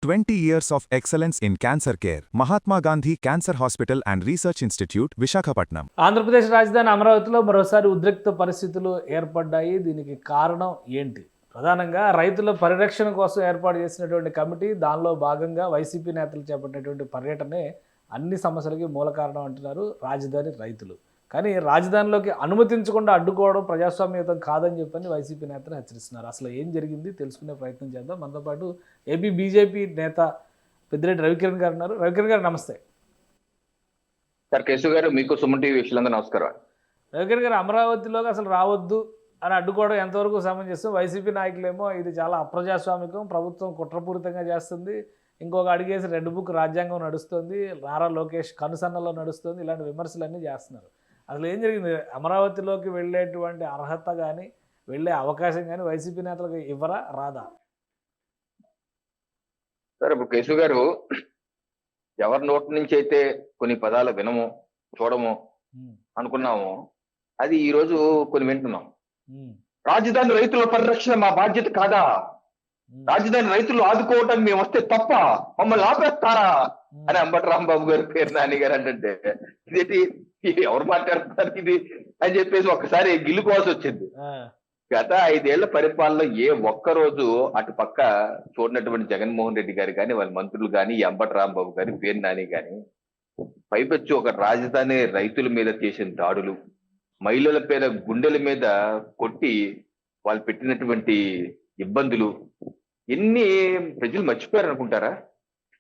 20 years of excellence in cancer care. Mahatma Gandhi Cancer Hospital and Research Institute, Visakhapatnam. Andhra Pradesh రాజధాని అమరావతిలో మరోసారి ఉద్రిక్త పరిస్థితులు ఏర్పడ్డాయి. దీనికి కారణం ఏంటి? ప్రధానంగా రైతుల పరిరక్షణ కోసం ఏర్పాటు చేసినటువంటి కమిటీ, దానిలో భాగంగా వైసీపీ నేతలు చేపట్టినటువంటి పర్యటనే అన్ని సమస్యలకి మూల కారణం అంటున్నారు రాజధాని రైతులు. కానీ రాజధానిలోకి అనుమతించకుండా అడ్డుకోవడం ప్రజాస్వామ్యయుతం కాదని చెప్పని వైసీపీ నేతలు హెచ్చరిస్తున్నారు. అసలు ఏం జరిగింది తెలుసుకునే ప్రయత్నం చేద్దాం. మనతో పాటు ఏపీ బీజేపీ నేత పెద్దిరెడ్డి రవికిరణ్ గారు ఉన్నారు. రవికిరణ్ గారు నమస్తే. సార్ కేశవ్ గారు, మీకు సుమన్ టీవీ వీక్షకులందరూ నమస్కారం. రవికిరణ్ గారు, అమరావతిలోకి అసలు రావద్దు అని అడ్డుకోవడం ఎంతవరకు సమంజసం? వైసీపీ నాయకులేమో ఇది చాలా అప్రజాస్వామికం, ప్రభుత్వం కుట్రపూరితంగా చేస్తుంది, ఇంకొక అడిగేసి రెడ్ బుక్ రాజ్యాంగం నడుస్తుంది, నారా లోకేష్ కనుసన్నలో నడుస్తుంది, ఇలాంటి విమర్శలన్నీ చేస్తున్నారు. అసలు ఏం జరిగింది? అమరావతిలోకి వెళ్ళేటువంటి అర్హత కానీ వెళ్ళే అవకాశం కానీ వైసీపీ నేతలకు ఇవ్వరా, రాదా? సార్, ఇప్పుడు కేశవ్ గారు, ఎవరి నోటి నుంచి అయితే కొన్ని పదాలు వినము, చూడము అనుకున్నాము, అది ఈ రోజు కొన్ని వింటున్నాం. రాజధాని రైతుల పరిరక్షణ మా బాధ్యత కాదా? రాజధాని రైతులు ఆదుకోవటం మేము వస్తే తప్ప మమ్మల్ని ఆపేస్తారా అని అంబటి రాంబాబు గారు, పేరు నాని గారు అంటే ఇదేంటి, ఎవరు మాట్లాడుతున్నారు ఇది అని చెప్పేసి ఒక్కసారి గిల్లుకోవాల్సి వచ్చింది. గత 5 ఏళ్ల పరిపాలనలో ఏ ఒక్కరోజు అటు పక్క చూడనటువంటి జగన్మోహన్ రెడ్డి గారు కానీ, వాళ్ళ మంత్రులు కానీ, అంబటి రాంబాబు గారి, పేరు నాని కానీ పైపెచ్చి ఒక రాజధాని రైతుల మీద చేసిన దాడులు, మహిళల పేద గుండెల మీద కొట్టి వాళ్ళు పెట్టినటువంటి ఇబ్బందులు ఎన్ని ప్రజలు మర్చిపోయారు అనుకుంటారా?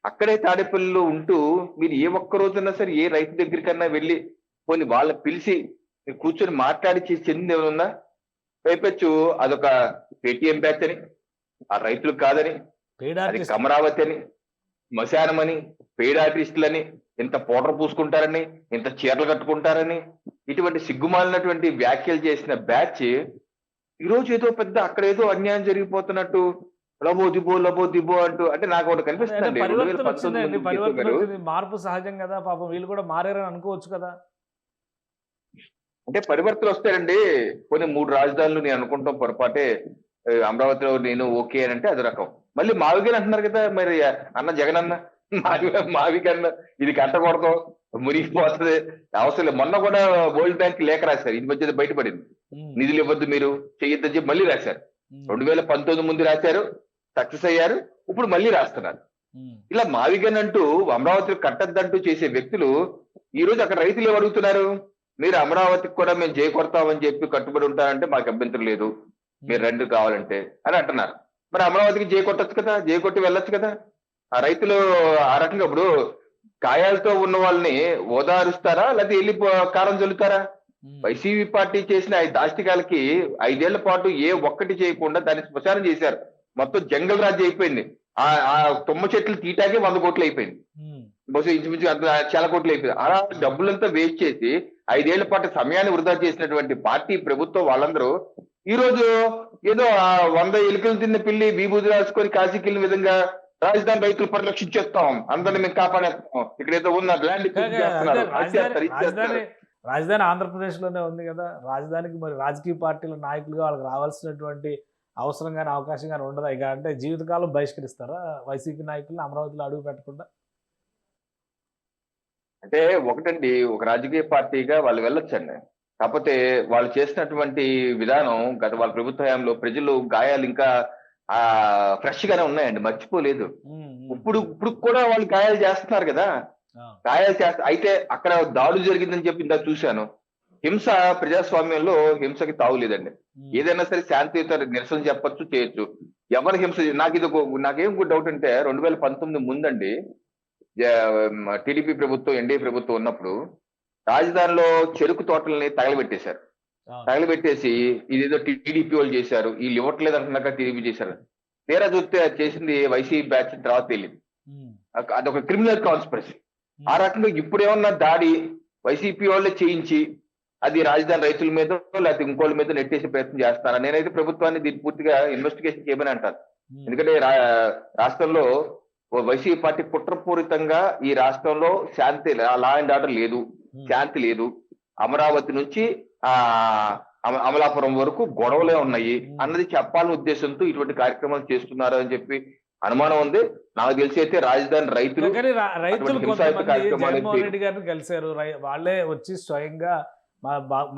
అక్కడే తాడేపల్లిలో ఉంటూ మీరు ఏ ఒక్క రోజున్నా సరే ఏ రైతు దగ్గరికన్నా వెళ్ళి పోనీ వాళ్ళ పిలిచి కూర్చొని మాట్లాడి చేసి చెందింది ఏమన్నా? పైపెచ్చు అదొక పేటీఎం బ్యాచ్ అని, ఆ రైతులు కాదని, అది అమరావతి అని, శ్మశానం అని, పెయిడ్ ఆర్టిస్టులని, ఇంత పౌడర్ పూసుకుంటారని, ఇంత చీరలు కట్టుకుంటారని, ఇటువంటి సిగ్గుమాలినటువంటి వ్యాఖ్యలు చేసిన బ్యాచ్ ఈరోజు ఏదో పెద్ద అక్కడ ఏదో అన్యాయం జరిగిపోతున్నట్టు లబో దిబో అంటూ, అంటే నాకు ఒకటి కనిపిస్తుంది. మార్పు సహజం కదా, పాపం వీళ్ళు కూడా మారారని అనుకోవచ్చు కదా. అంటే పరివర్తన వస్తాయండి. కొన్ని 3 రాజధానులు నేను అనుకుంటాం పొరపాటే, అమరావతిలో నేను ఓకే అని అంటే అది రకం. మళ్ళీ మావిగని అంటున్నారు కదా, మరి అన్న జగన్ అన్న మావికన్న ఇది కట్టకూడదు, మునిగిపోతుంది, అవసరం లేదు. మొన్న కూడా వరల్డ్ బ్యాంక్ లేఖ రాశారు, ఇది మధ్య బయటపడింది, నిధులు ఇవ్వద్దు మీరు చెయ్యొద్దని చెప్పి మళ్ళీ రాశారు. 2019 ముందు రాశారు, సక్సెస్ అయ్యారు, ఇప్పుడు మళ్ళీ రాస్తున్నారు. ఇలా మావిగన్ అంటూ అమరావతి కట్టద్దంటూ చేసే వ్యక్తులు ఈ రోజు అక్కడ రైతులు అడుగుతున్నారు, మీరు అమరావతికి కూడా మేము చేకొడతామని చెప్పి కట్టుబడి ఉంటారంటే మాకు అభ్యంతరం లేదు, మీరు రెండు కావాలంటే అని అంటున్నారు. మరి అమరావతికి చేకొట్టచ్చు కదా, చేకొట్టి వెళ్ళొచ్చు కదా. ఆ రైతులు ఆ రకంగా ఇప్పుడు గాయాలతో ఉన్న వాళ్ళని ఓదారుస్తారా, లేకపోతే వెళ్ళి కారం చల్లుతారా? వైసీపీ పార్టీ చేసిన 5 దాష్టికాలకి 5 ఏళ్ల పాటు ఏ ఒక్కటి చేయకుండా దాన్ని శ్మశానం చేశారు. మొత్తం జంగల్ రాజ్యం అయిపోయింది. ఆ తుమ్మ చెట్లు తీటాకే 100 కోట్లు అయిపోయింది, బహుశా ఇంచుమించు అంత చాలా కోట్లు అయిపోయింది. అలా డబ్బులంతా వేస్ట్ చేసి 5 ఏళ్ల పాటు సమయాన్ని వృధా చేసినటువంటి పార్టీ ప్రభుత్వం వాళ్ళందరూ ఈ రోజు ఏదో 100 ఎలుకలు తిన్న పిల్లి విభూతి రాసుకొని కాశీకి వెళ్ళిన విధంగా రాజధాని రైతులు పరిరక్షించేస్తాం, అందరిని మేము కాపాడేస్తాం, ఇక్కడ ఏదో ఉన్న ల్యాండ్ రాజధాని ఆంధ్రప్రదేశ్ లోనే ఉంది కదా. రాజధానికి మరి రాజకీయ పార్టీల నాయకులుగా వాళ్ళకి రావాల్సినటువంటి అవసరం కానీ అవకాశం కానీ ఉండదా? ఇక అంటే జీవితకాలం బహిష్కరిస్తారా వైసీపీ నాయకులను అమరావతిలో అడుగు పెట్టకుండా? అంటే ఒకటండి, ఒక రాజకీయ పార్టీగా వాళ్ళు వెళ్ళొచ్చండి, కాకపోతే వాళ్ళు చేసినటువంటి విధానం గత వాళ్ళ ప్రభుత్వ హయాంలో ప్రజలు గాయాలు ఇంకా ఫ్రెష్ గానే ఉన్నాయండి, మర్చిపోలేదు. ఇప్పుడు కూడా వాళ్ళు గాయాలు చేస్తున్నారు కదా, గాయాలు చేస్తా. అయితే అక్కడ దాడులు జరిగిందని చెప్పి ఇందాక చూశాను. హింస ప్రజాస్వామ్యంలో హింసకి తావులేదండి. ఏదైనా సరే శాంతియుత నిరసన చెప్పొచ్చు, చేయొచ్చు. ఎవరి హింస నాకేం డౌట్ అంటే 2019 ముందండి టీడీపీ ప్రభుత్వం, ఎన్డీఏ ప్రభుత్వం ఉన్నప్పుడు రాజధానిలో చెరుకు తోటల్ని తగలబెట్టేశారు. తగలబెట్టేసి ఇదేదో టీడీపీ వాళ్ళు చేశారు, వీళ్ళు ఇవ్వట్లేదు అంటున్నాక టీడీపీ చేశారు. తీరా చూస్తే అది చేసింది వైసీపీ బ్యాచ్ తర్వాత తెలియదు. అదొక క్రిమినల్ కాన్స్పిరసీ. ఆ రకంగా ఇప్పుడు ఏమన్నా దాడి వైసీపీ వాళ్ళే చేయించి అది రాజధాని రైతుల మీద లేకపోతే ఇంకోళ్ళ మీద నెట్టేసే ప్రయత్నం చేస్తారా? నేనైతే ప్రభుత్వాన్ని దీన్ని పూర్తిగా ఇన్వెస్టిగేషన్ చేయమని అంటాను. ఎందుకంటే రాష్ట్రంలో వైసీపీ పార్టీ కుట్రపూరితంగా ఈ రాష్ట్రంలో శాంతి, లా అండ్ ఆర్డర్ లేదు, శాంతి లేదు. అమరావతి నుంచి అమలాపురం వరకు గొడవలే ఉన్నాయి అన్నది చెప్పాలనే ఉద్దేశంతో ఇటువంటి కార్యక్రమాలు చేస్తున్నారు అని చెప్పి అనుమానం ఉంది. నాకు తెలిసి అయితే రాజధాని రైతులు కానీ రైతులు అటువంటి కొంతమంది హింసాయుత కార్యక్రమాలు జగన్మోహన్ రెడ్డి గారిని కలిశారు. వాళ్ళే వచ్చి స్వయంగా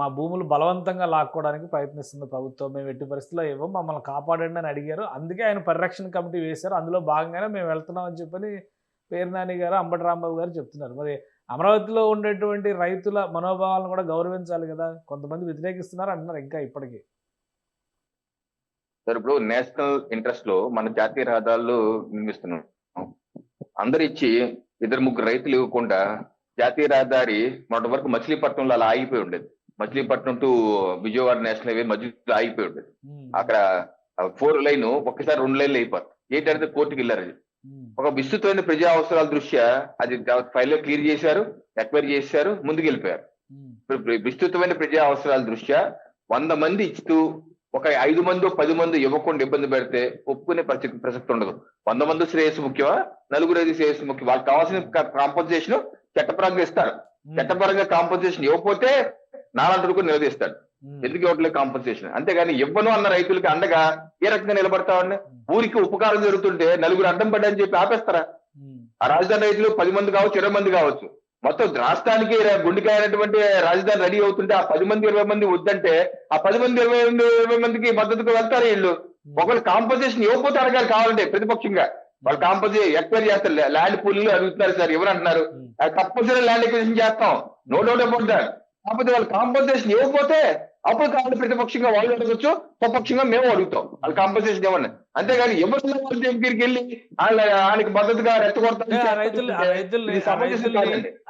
మా భూములు బలవంతంగా లాక్కోవడానికి ప్రయత్నిస్తుంది ప్రభుత్వం. మేము ఎట్టి పరిస్థితుల్లో ఇవ్వం, మమ్మల్ని కాపాడండి అని అడిగారు. అందుకే ఆయన పరిరక్షణ కమిటీ వేశారు. అందులో భాగంగానే మేము వెళ్తున్నాం అని చెప్పని పేర్నాని గారు, అంబటి రాంబాబు గారు చెప్తున్నారు. మరి అమరావతిలో ఉండేటువంటి రైతుల మనోభావాలను కూడా గౌరవించాలి కదా. కొంతమంది వ్యతిరేకిస్తున్నారు అంటున్నారు ఇంకా ఇప్పటికీ. సార్ ఇప్పుడు నేషనల్ ఇంట్రెస్ట్ లో మన జాతీయ రహదారులు నిర్మిస్తున్నాం. అందరు ఇచ్చి 2-3 రైతులు ఇవ్వకుండా జాతీయ రహదారి మొన్నటి వరకు మచిలీపట్నంలో అలా ఆగిపోయి ఉండేది. Machilipatnam to Vijayawada national highway మధ్యలో ఆగిపోయి ఉండేది. అక్కడ 4 లైన్ ఒక్కసారి 2 లైన్లు అయిపోతుంది. ఏంటంటే కోర్టుకి వెళ్ళారు. అది ఒక విస్తృతమైన ప్రజా అవసరాల దృష్ట్యా అది ఫైల్ క్లియర్ చేశారు, ఎక్వైర్ చేశారు, ముందుకు వెళ్ళిపోయారు. ఇప్పుడు విస్తృతమైన ప్రజా అవసరాల దృష్ట్యా 100 మంది ఇస్తూ ఒక 5 మందో 10 మంది ఇవ్వకుండా ఇబ్బంది పెడితే ఒప్పుకునే ప్రసక్తి ఉండదు. 100 మంది శ్రేయస్సు ముఖ్యమా, 4 శ్రేయస్సు ముఖ్యం. వాళ్ళకి కావాల్సిన కాంపన్సేషన్ చట్టపరంగా ఇస్తారు. చట్టపరంగా కాంపన్సేషన్ ఇవ్వకపోతే నాలంటూ నిలదీస్తాడు. ఎందుకు ఇవ్వట్లేదు కాంపన్సేషన్? అంతేగాని ఇవ్వను అన్న రైతులకి అండగా ఏ రకంగా నిలబడతామండి? ఊరికి ఉపకారం జరుగుతుంటే 4 అడ్డం పడ్డాయని చెప్పి ఆపేస్తారా? ఆ రాజధాని రైతులు 10 మంది కావచ్చు, 20 మంది కావచ్చు. మొత్తం రాష్ట్రానికి గుండెకాయ అయినటువంటి రాజధాని రెడీ అవుతుంటే ఆ 10 మంది 20 మంది వద్దంటే ఆ 10 మంది 20 మందికి మద్దతుగా వెళ్తారు వీళ్ళు. ఒకళ్ళు కాంపన్సేషన్ ఇవ్వకపోతే అడగాలి కావాలంటే ప్రతిపక్షంగా. వాళ్ళు కాంపన్సేషన్ ఎక్వైర్ చేస్తారు. ల్యాండ్ పూల్ అడుగుతున్నారు సార్, ఎవరంటున్నారు? తప్పనిసరి ల్యాండ్ ఎక్విజిషన్ చేస్తాం, నో డౌట్ అబౌట్ దాట్. కాకపోతే వాళ్ళు కాంపన్సేషన్ ఇవ్వకపోతే అప్పుడు కావాలి ప్రతిపక్షంగా వాళ్ళు అడగచ్చు, స్వపక్షంగా మేము అడుగుతాం వాళ్ళు కాంపన్సేషన్ ఇవ్వండి. అంతేగాని ఎవరు వాళ్ళ దగ్గరికి వెళ్ళి ఆయనకి మద్దతుగా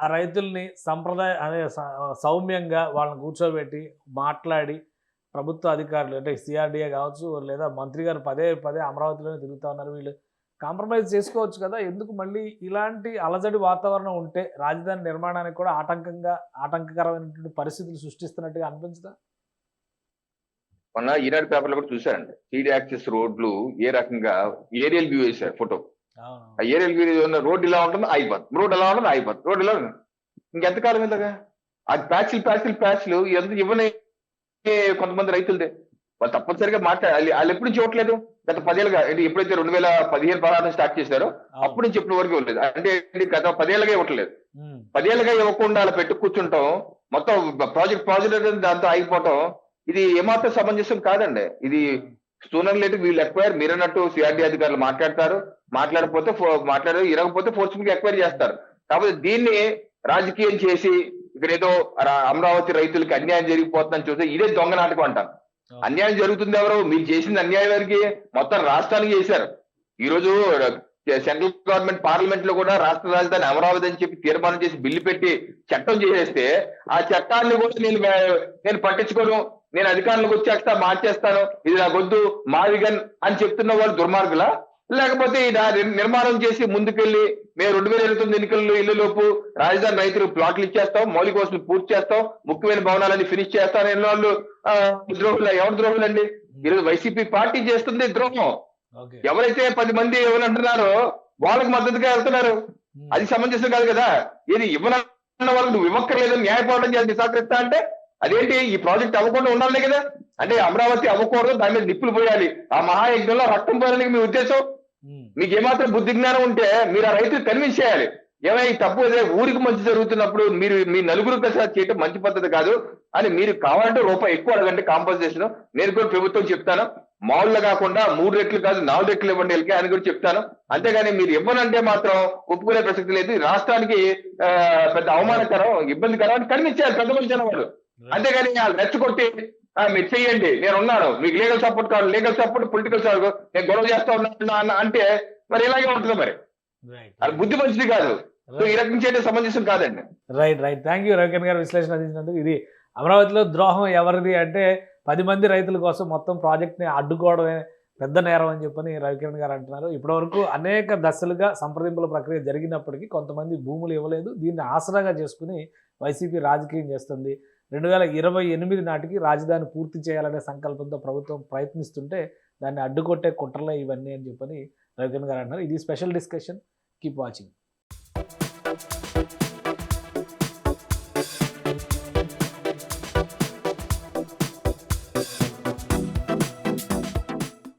ఆ రైతుల్ని సంప్రదాయ అదే సౌమ్యంగా వాళ్ళని కూర్చోబెట్టి మాట్లాడి ప్రభుత్వ అధికారులు అంటే సిఆర్డీఏ కావచ్చు లేదా మంత్రి గారు పదే పదే అమరావతిలోనే తిరుగుతా ఉన్నారు. వీళ్ళు కాంప్రమైజ్ చేసుకోవచ్చు కదా. ఎందుకు మళ్ళీ ఇలాంటి అలజడి వాతావరణం ఉంటే రాజధాని నిర్మాణానికి కూడా ఆటంకకరమైనటువంటి పరిస్థితులు సృష్టిస్తున్నట్టుగా అనిపించదా? మొన్న ఈనాడు పేపర్లో కూడా చూశారండి. 3D యాక్సెస్ రోడ్లు ఏ రకంగా ఏరియల్ వ్యూ వేశారు ఫోటో. ఆ ఏరియల్ వ్యూ ఉన్న రోడ్ ఇలా ఉంటుంది అయిపోతుంది, రోడ్ ఎలా ఉంటుంది అయిపోతుంది, రోడ్ ఇలా ఇంకెంతకాలం ఇలాగా అది ప్యాచ్లు ఎంత ఇవ్వని కొంతమంది రైతులదే. వాళ్ళు తప్పనిసరిగా మాట్లాడాలి. వాళ్ళు ఎప్పుడు నుంచి ఇవ్వట్లేదు. గత 10 ఏళ్ళుగా అంటే ఎప్పుడైతే 2015-16 స్టార్ట్ చేశారో అప్పుడు నుంచి ఇప్పటి వరకు ఇవ్వలేదు. అంటే గత 10 ఏళ్ళుగా ఇవ్వట్లేదు. 10 ఏళ్ళుగా ఇవ్వకుండా అలా పెట్టు కూర్చుంటాం, మొత్తం ప్రాజెక్ట్ దాంతో ఆగిపోవటం ఇది ఏమాత్రం సమంజసం కాదండి. ఇది సూనర్ లేట్ వీళ్ళు ఎక్వైర్, మీరు అన్నట్టు సిఆర్డీ అధికారులు మాట్లాడకపోతే ఇరగకపోతే ఫోర్స్ఫుల్ గా ఎక్వైర్ చేస్తారు. కాకపోతే దీన్ని రాజకీయం చేసి ఇక్కడ ఏదో అమరావతి రైతులకి అన్యాయం జరిగిపోతుందని చూస్తే ఇదే దొంగ నాటకం అంటారు. అన్యాయం జరుగుతుంది ఎవరు? మీరు చేసింది అన్యాయం వరకు మొత్తం రాష్ట్రానికి చేశారు. ఈ రోజు సెంట్రల్ గవర్నమెంట్ పార్లమెంట్ లో కూడా రాష్ట్ర రాజధాని అమరావతి అని చెప్పి తీర్మానం చేసి బిల్లు పెట్టి చట్టం చేసేస్తే ఆ చట్టాన్ని కూడా నేను పట్టించుకోను, నేను అధికారంలోకి వచ్చేస్తా మార్చేస్తాను, ఇది నాకొద్దు మావిగన్ అని చెప్తున్న వాళ్ళు దుర్మార్గులా? లేకపోతే నిర్మాణం చేసి ముందుకెళ్లి మేము 2029 ఎన్నికల్లో ఇళ్లలోపు రాజధాని రైతులు ప్లాట్లు ఇచ్చేస్తాం, మౌలిక వసతులు పూర్తి చేస్తాం, ముఖ్యమైన భవనాలన్నీ ఫినిష్ చేస్తాం అనే వాళ్ళు ద్రోహులు? ఎవరు ద్రోహులండి? ఈరోజు వైసీపీ పార్టీ చేస్తుంది ద్రోహం. ఎవరైతే 10 మంది ఎవరంటున్నారో వాళ్ళకి మద్దతుగా వెళ్తున్నారు. అది సమంజసం కాదు కదా. ఇది ఇవ్వనన్న వాళ్ళకి నువ్వు ఇవ్వక్కర్లేదని న్యాయపోవడం చేసి సహకరిస్తా అంటే అదేంటి? ఈ ప్రాజెక్ట్ అవ్వకుండా ఉండాలి కదా. అంటే అమరావతి అవ్వకూడదు, దాని మీద నిప్పులు పోయాలి, ఆ మహాయజ్ఞంలో రక్తం పోయాలని మీ ఉద్దేశం. మీకు ఏమాత్రం బుద్ధి జ్ఞానం ఉంటే మీరు ఆ రైతులు కన్విన్స్ చేయాలి. ఏమైనా ఈ తప్పు ఊరికి మంచి జరుగుతున్నప్పుడు మీరు మీ నలుగురు ప్రసాద్ చేయటం మంచి పద్ధతి కాదు అని మీరు కావాలంటే రూపాయి ఎక్కువ అడగండి కాంపన్సేషన్. నేను కూడా ప్రభుత్వం చెప్తాను, మామూలుగా కాకుండా 3 రెట్లు కాదు 4 రెట్లు ఇవ్వండి వెళ్ళి అని కూడా చెప్తాను. అంతేగాని మీరు ఇవ్వనంటే మాత్రం ఒప్పుకునే ప్రసక్తి లేదు. రాష్ట్రానికి పెద్ద అవమానకరం, ఇబ్బందికరం అని కనిపించారు పెద్ద మనిషి వాళ్ళు. అంతేగాని వాళ్ళు రెచ్చగొట్టి మీరు చెయ్యండి, నేను ఉన్నాను, మీకు లీగల్ సపోర్ట్ కావాలి, లీగల్ సపోర్ట్ పొలిటికల్ సపోర్ట్, నేను గొడవ చేస్తా ఉన్నాను అంటే మరి ఇలాగే ఉంటుంది. మరి అది బుద్ధి మంచిది కాదు. ఈ రకం చేయడం సమంజసం కాదండి. రైట్. థ్యాంక్ యూ రవికిరణ్ గారు విశ్లేషణ అందించినందుకు. ఇది అమరావతిలో ద్రోహం ఎవరిది అంటే 10 మంది రైతుల కోసం మొత్తం ప్రాజెక్ట్ని అడ్డుకోవడమే పెద్ద నేరం అని చెప్పని రవికిరణ్ గారు అంటున్నారు. ఇప్పటివరకు అనేక దశలుగా సంప్రదింపుల ప్రక్రియ జరిగినప్పటికీ కొంతమంది భూములు ఇవ్వలేదు. దీన్ని ఆసరాగా చేసుకుని వైసీపీ రాజకీయం చేస్తుంది. 2028 నాటికి రాజధాని పూర్తి చేయాలనే సంకల్పంతో ప్రభుత్వం ప్రయత్నిస్తుంటే దాన్ని అడ్డుకొట్టే కుట్రలే ఇవన్నీ అని చెప్పని రవికిరణ్ గారు అంటున్నారు. ఇది స్పెషల్ డిస్కషన్. Keep watching.